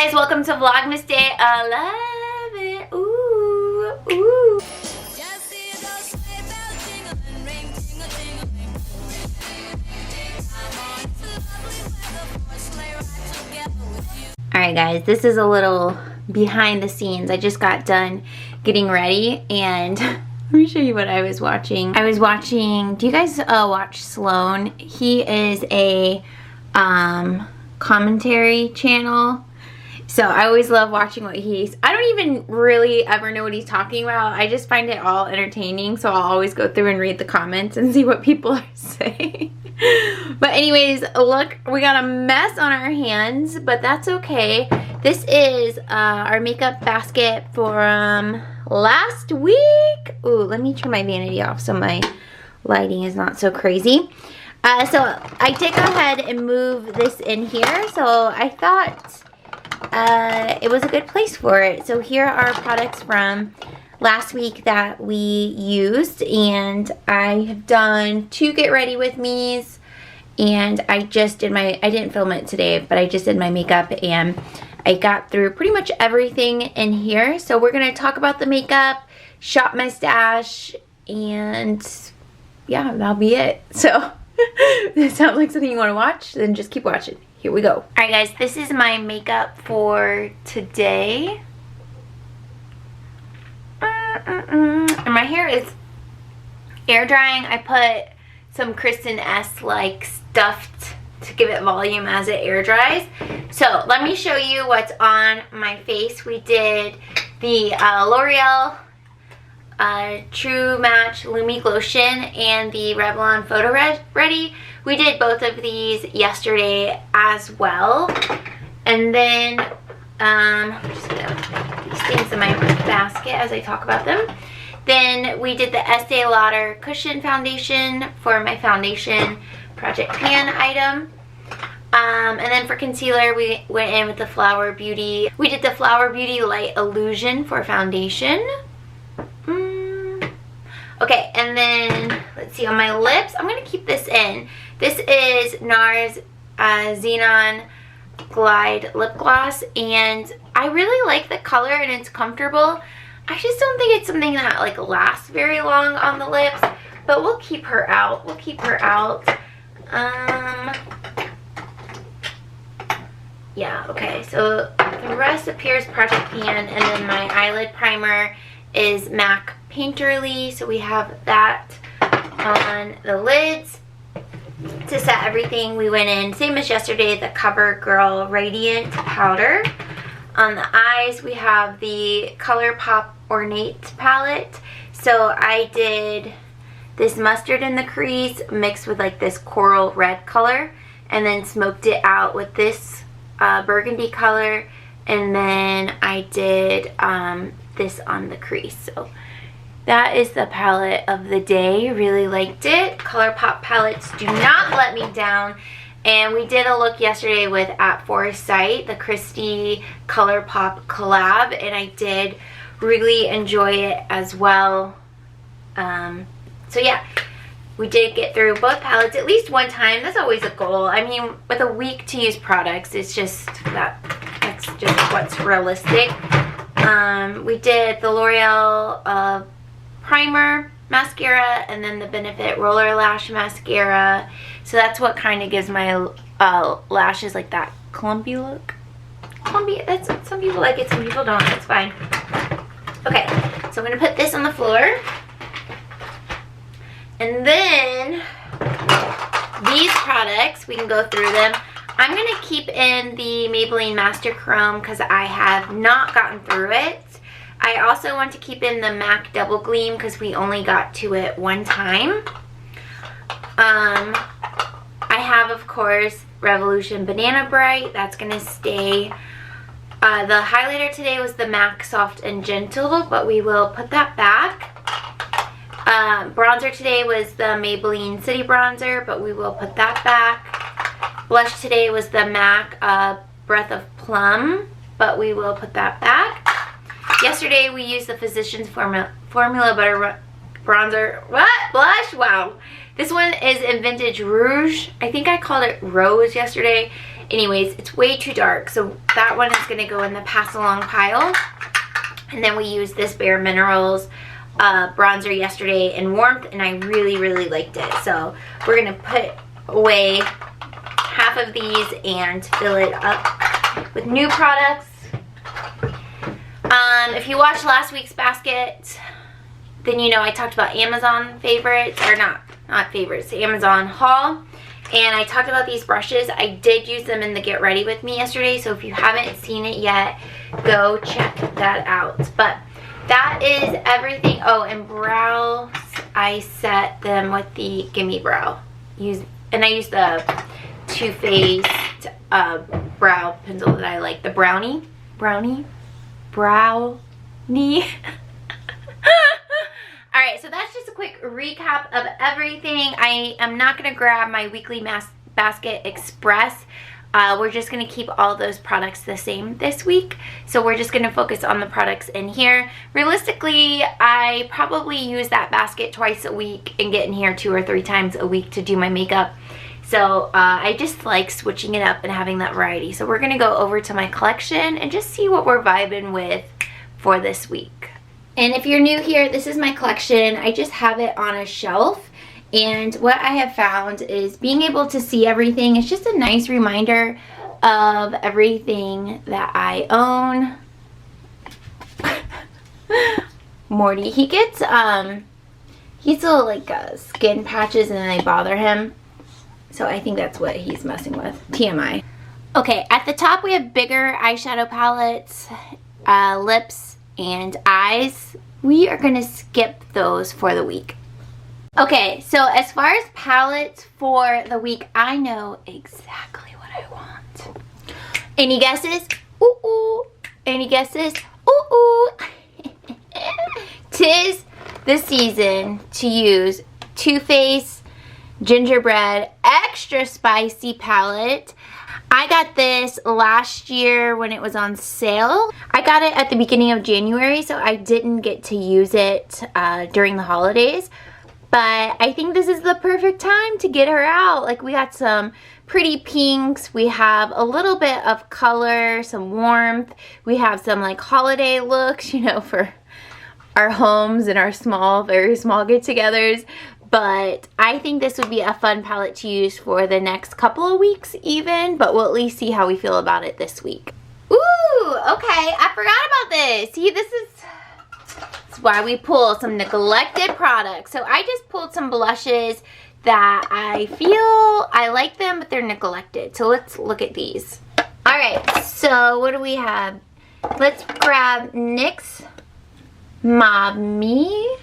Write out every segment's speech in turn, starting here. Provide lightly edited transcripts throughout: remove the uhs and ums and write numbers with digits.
guys, welcome to Vlogmas Day 11. Ooh, ooh. Alright guys, this is a little behind the scenes. I just got done getting ready and let me show you what I was watching. I was watching, do you guys watch Sloan? He is a commentary channel. So I always love watching what I don't even really ever know what he's talking about. I just find it all entertaining. So I'll always go through and read the comments and see what people are saying. But anyways, look, we got a mess on our hands, but that's okay. This is our makeup basket from last week. Ooh, let me turn my vanity off so my lighting is not so crazy. So I did go ahead and move this in here. So I thought it was a good place for it. So here are products from last week that we used, and I have done 2 get ready with me's, and I just did I didn't film it today, but I just did my makeup and I got through pretty much everything in here. So we're gonna talk about the makeup, shop my stash, and yeah, that'll be it. So if it sounds like something you want to watch, then just keep watching. Here we go. Alright guys, this is my makeup for today. And my hair is air drying. I put some Kristen S like stuffed to give it volume as it air dries. So let me show you what's on my face. We did the L'Oreal True Match Lumi Glotion and the Revlon Photo Ready. We did both of these yesterday as well. And then I'm just gonna put these things in my basket as I talk about them. Then we did the Estee Lauder Cushion Foundation for my foundation Project Pan item. And then for concealer, we went in with the Flower Beauty. We did the Flower Beauty Light Illusion for foundation. Okay, and then let's see, on my lips, I'm gonna keep this in. This is NARS Xenon Glide Lip Gloss, and I really like the color and it's comfortable. I just don't think it's something that like lasts very long on the lips, but we'll keep her out. We'll keep her out. Yeah, okay, so the rest appears Project Pan, and then my eyelid primer is MAC Painterly, so we have that on the lids. To set everything, we went in, same as yesterday, the CoverGirl Radiant Powder. On the eyes, we have the ColourPop Ornate palette. So I did this mustard in the crease mixed with like this coral red color, and then smoked it out with this burgundy color, and then I did this on the crease. So that is the palette of the day. Really liked it. ColourPop palettes do not let me down. And we did a look yesterday with At Foresight, the Christy ColourPop collab, and I did really enjoy it as well. So yeah, we did get through both palettes at least one time. That's always a goal. I mean, with a week to use products, it's just that's just what's realistic. We did the L'Oreal primer mascara, and then the Benefit Roller Lash Mascara. So that's what kind of gives my lashes like that clumpy look. Clumpy, that's, some people like it, some people don't. It's fine. Okay, so I'm going to put this on the floor. And then these products, we can go through them. I'm going to keep in the Maybelline Master Chrome because I have not gotten through it. I also want to keep in the MAC Double Gleam because we only got to it one time. I have, of course, Revolution Banana Bright. That's going to stay. The highlighter today was the MAC Soft and Gentle, but we will put that back. Bronzer today was the Maybelline City Bronzer, but we will put that back. Blush today was the MAC Breath of Plum, but we will put that back. Yesterday we used the Physicians Formula Butter Bronzer. What? Blush? Wow. This one is in Vintage Rouge. I think I called it Rose yesterday. Anyways, it's way too dark, so that one is going to go in the pass along pile. And then we used this Bare Minerals bronzer yesterday in Warmth, and I really, really liked it. So we're going to put away half of these and fill it up with new products. If you watched last week's basket, then you know I talked about Amazon favorites, or not favorites, Amazon haul. And I talked about these brushes. I did use them in the Get Ready With Me yesterday, so if you haven't seen it yet, go check that out. But that is everything. Oh, and brows, I set them with the Gimme Brow. And I used the Too Faced brow pencil that I like, the Brownie. Alright, so that's just a quick recap of everything. I am not going to grab my weekly basket express. We're just going to keep all those products the same this week. So we're just going to focus on the products in here. Realistically, I probably use that basket twice a week and get in here 2 or 3 times a week to do my makeup. So I just like switching it up and having that variety. So we're going to go over to my collection and just see what we're vibing with for this week. And if you're new here, this is my collection. I just have it on a shelf. And what I have found is being able to see everything is just a nice reminder of everything that I own. Morty, he gets little like skin patches and then they bother him. So I think that's what he's messing with. TMI. Okay, at the top we have bigger eyeshadow palettes, lips, and eyes. We are going to skip those for the week. Okay, so as far as palettes for the week, I know exactly what I want. Any guesses? Ooh, ooh. Any guesses? Ooh, ooh. 'Tis the season to use Too Faced Gingerbread Extra Spicy Palette. I got this last year when it was on sale. I got it at the beginning of January, so I didn't get to use it during the holidays. But I think this is the perfect time to get her out. Like, we got some pretty pinks. We have a little bit of color, some warmth. We have some like holiday looks, you know, for our homes and our small, very small get-togethers. But I think this would be a fun palette to use for the next couple of weeks even, but we'll at least see how we feel about it this week. Ooh, okay, I forgot about this. See, this is why we pull some neglected products. So I just pulled some blushes that I feel I like them, but they're neglected. So let's look at these. All right, so what do we have? Let's grab NYX Mob Me.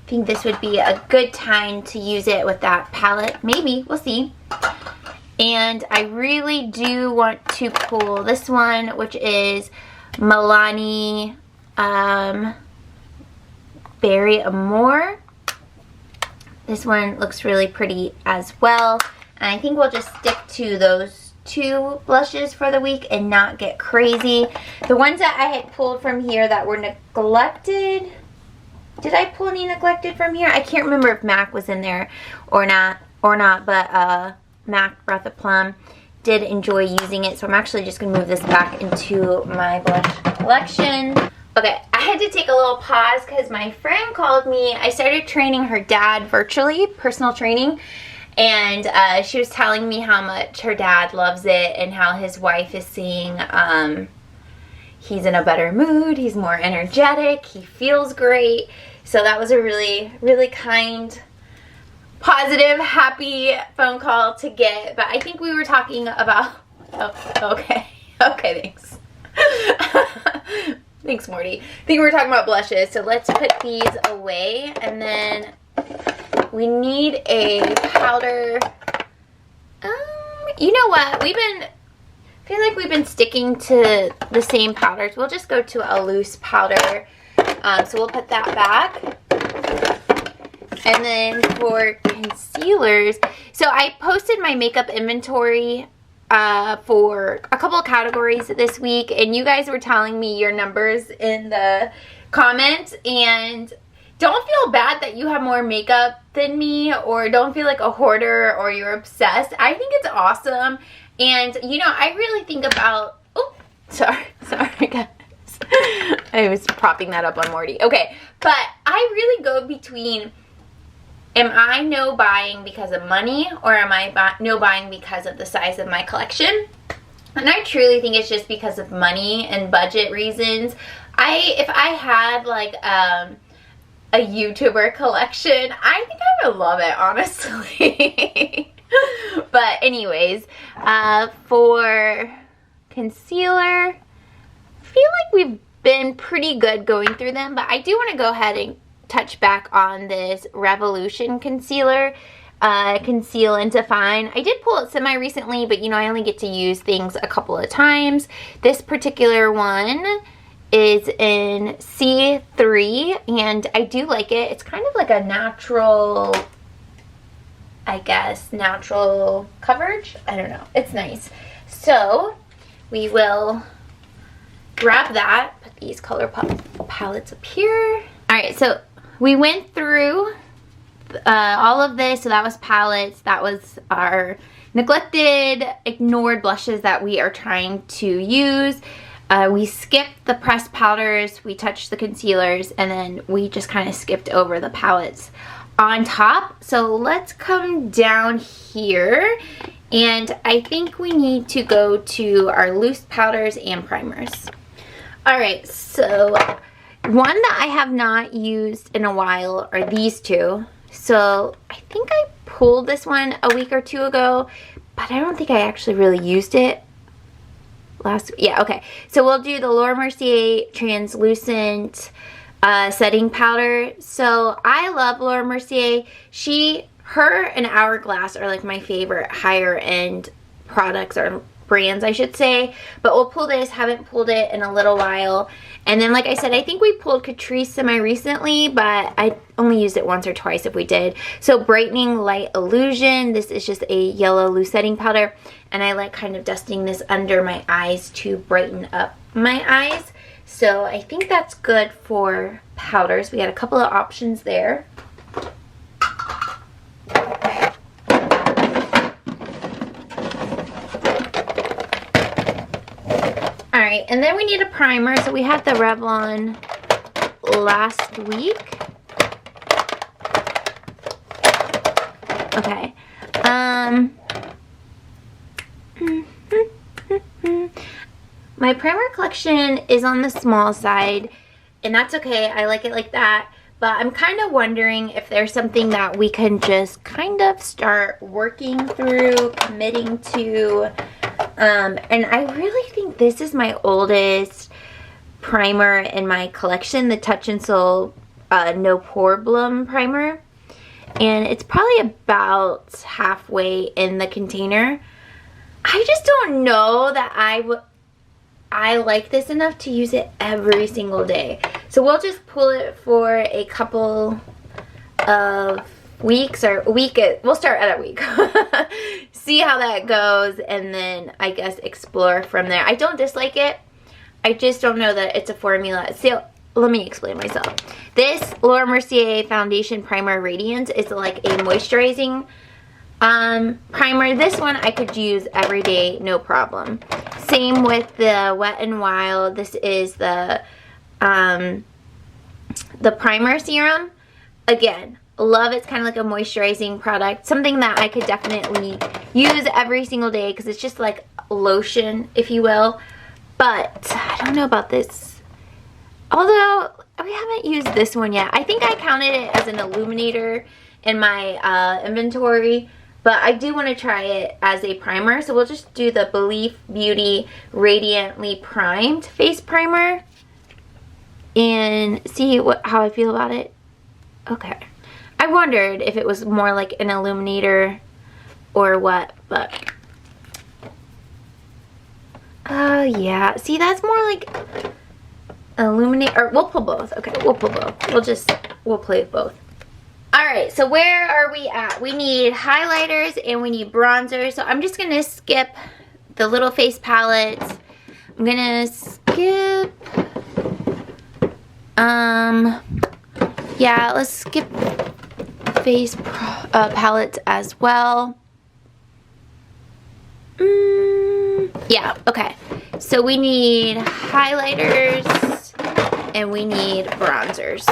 I think this would be a good time to use it with that palette. Maybe, we'll see. And I really do want to pull this one, which is Milani Berry Amore. This one looks really pretty as well. And I think we'll just stick to those 2 blushes for the week and not get crazy. The ones that I had pulled from here that were neglected. Did I pull any neglected from here? I can't remember if MAC was in there or not, but MAC Breath of Plum did enjoy using it, so I'm actually just going to move this back into my blush collection. Okay, I had to take a little pause because my friend called me. I started training her dad virtually, personal training, and she was telling me how much her dad loves it and how his wife is saying he's in a better mood, he's more energetic, he feels great. So that was a really, really kind, positive, happy phone call to get. But I think we were talking about, oh, okay, thanks. Thanks, Morty. I think we were talking about blushes. So let's put these away. And then we need a powder. You know what? I feel like we've been sticking to the same powders. We'll just go to a loose powder. So we'll put that back. And then for concealers, so I posted my makeup inventory for a couple of categories this week, and you guys were telling me your numbers in the comments, and don't feel bad that you have more makeup than me, or don't feel like a hoarder or you're obsessed. I think it's awesome, And, you know, I really think about, oh, sorry guys. I was propping that up on Morty. Okay, but I really go between, am I no buying because of money, or am I no buying because of the size of my collection? And I truly think it's just because of money and budget reasons. If I had like a YouTuber collection, I think I would love it, honestly. But anyways, for concealer, I feel like we've been pretty good going through them, but I do want to go ahead and touch back on this Revolution concealer, Conceal and Define. I did pull it semi recently, but you know, I only get to use things a couple of times. This particular one is in C3, and I do like it. It's kind of like a natural, I guess, natural coverage. I don't know. It's nice. So we will grab that, put these color palettes up here. Alright, so we went through all of this. So that was palettes. That was our neglected, ignored blushes that we are trying to use. We skipped the pressed powders, we touched the concealers, and then we just kind of skipped over the palettes on top. So let's come down here, and I think we need to go to our loose powders and primers. Alright, so one that I have not used in a while are these two. So I think I pulled this one a week or two ago, but I don't think I actually really used it. Yeah, okay. So we'll do the Laura Mercier translucent setting powder. So I love Laura Mercier. Her and Hourglass are like my favorite higher end products, or brands I should say. But we'll pull this, haven't pulled it in a little while. And then like I said, I think we pulled Catrice semi-recently, but I only used it once or twice if we did. So Brightening Light Illusion. This is just a yellow loose setting powder. And I like kind of dusting this under my eyes to brighten up my eyes. So I think that's good for powders. We had a couple of options there. Alright, and then we need a primer. So we had the Revlon last week. Okay. My primer collection is on the small side, and that's okay. I like it like that. But I'm kind of wondering if there's something that we can just kind of start working through, committing to. And I really think this is my oldest primer in my collection, the Touch in Sol No Problem primer. And it's probably about halfway in the container. I just don't know that I like this enough to use it every single day. So we'll just pull it for a couple of weeks, or we'll start at a week. See how that goes, and then I guess explore from there. I don't dislike it. I just don't know that it's a formula. So let me explain myself. This Laura Mercier Foundation Primer Radiance is like a moisturizing primer. This one I could use every day, no problem. Same with the Wet n Wild. This is the primer serum. Again, love it. It's kind of like a moisturizing product. Something that I could definitely use every single day because it's just like lotion, if you will. But I don't know about this. Although we haven't used this one yet. I think I counted it as an illuminator in my inventory. But I do want to try it as a primer. So we'll just do the Belief Beauty Radiantly Primed Face Primer. And see how I feel about it. Okay. I wondered if it was more like an illuminator or what. But yeah. See, that's more like illuminate. Or we'll pull both. Okay, we'll pull both. We'll play with both. Alright, so where are we at? We need highlighters and we need bronzer. So I'm just going to skip the little face palettes. I'm going to skip... yeah, let's skip face palettes as well. Yeah, okay. So we need highlighters and we need bronzers.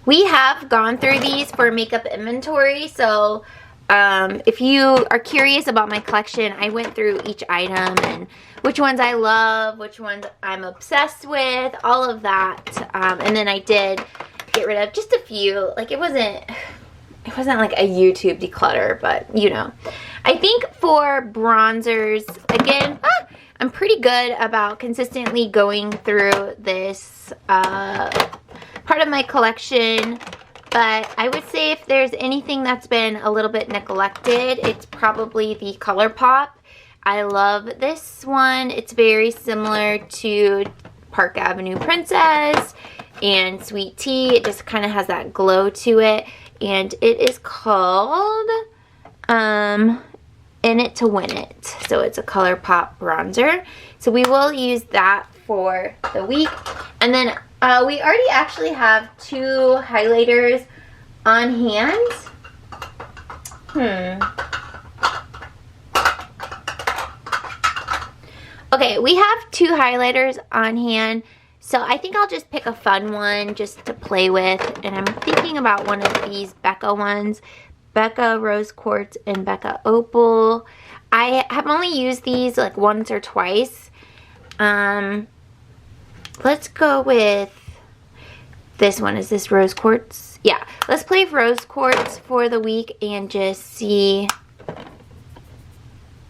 We have gone through these for makeup inventory, so if you are curious about my collection, I went through each item and which ones I love, which ones I'm obsessed with, all of that. And then I did get rid of just a few. Like it wasn't like a YouTube declutter, but you know. I think for bronzers, again, I'm pretty good about consistently going through this part of my collection. But I would say if there's anything that's been a little bit neglected, it's probably the ColourPop. I love this one. It's very similar to Park Avenue Princess and Sweet Tea. It just kind of has that glow to it. And it is called In It to Win It. So it's a ColourPop bronzer. So we will use that for the week. And then we already actually have 2 highlighters on hand. Okay, we have 2 highlighters on hand. So I think I'll just pick a fun one just to play with. And I'm thinking about one of these Becca ones. Becca Rose Quartz and Becca Opal. I have only used these like once or twice. Let's go with this one. Is this Rose Quartz? Yeah, let's play Rose Quartz for the week and just see.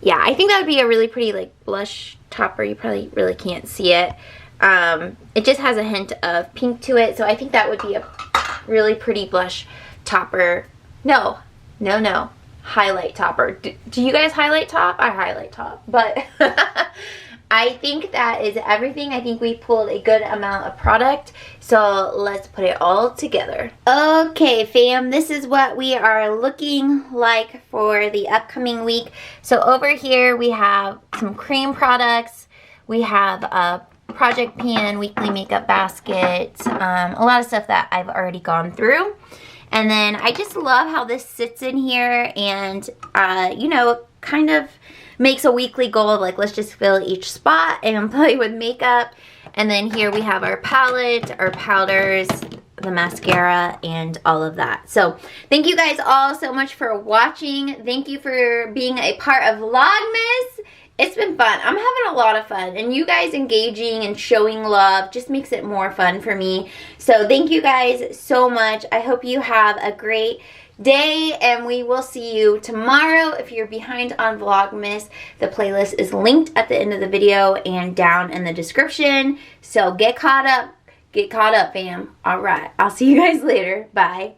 Yeah, I think that would be a really pretty like blush topper. You probably really can't see it. It just has a hint of pink to it, so I think that would be a really pretty blush topper. No, highlight topper. Do you guys highlight top? I highlight top, but I think that is everything. I think we pulled a good amount of product, so let's put it all together. Okay, fam, this is what we are looking like for the upcoming week. So over here we have some cream products. We have a project pan, weekly makeup basket, a lot of stuff that I've already gone through. And then I just love how this sits in here and, you know, kind of makes a weekly goal of like, let's just fill each spot and play with makeup. And then here we have our palette, our powders, the mascara, and all of that. So thank you guys all so much for watching. Thank you for being a part of Vlogmas. It's been fun. I'm having a lot of fun, and you guys engaging and showing love just makes it more fun for me. So thank you guys so much. I hope you have a great day, and we will see you tomorrow. If you're behind on Vlogmas, the playlist is linked at the end of the video and down in the description. So get caught up, fam. All right, I'll see you guys later. Bye.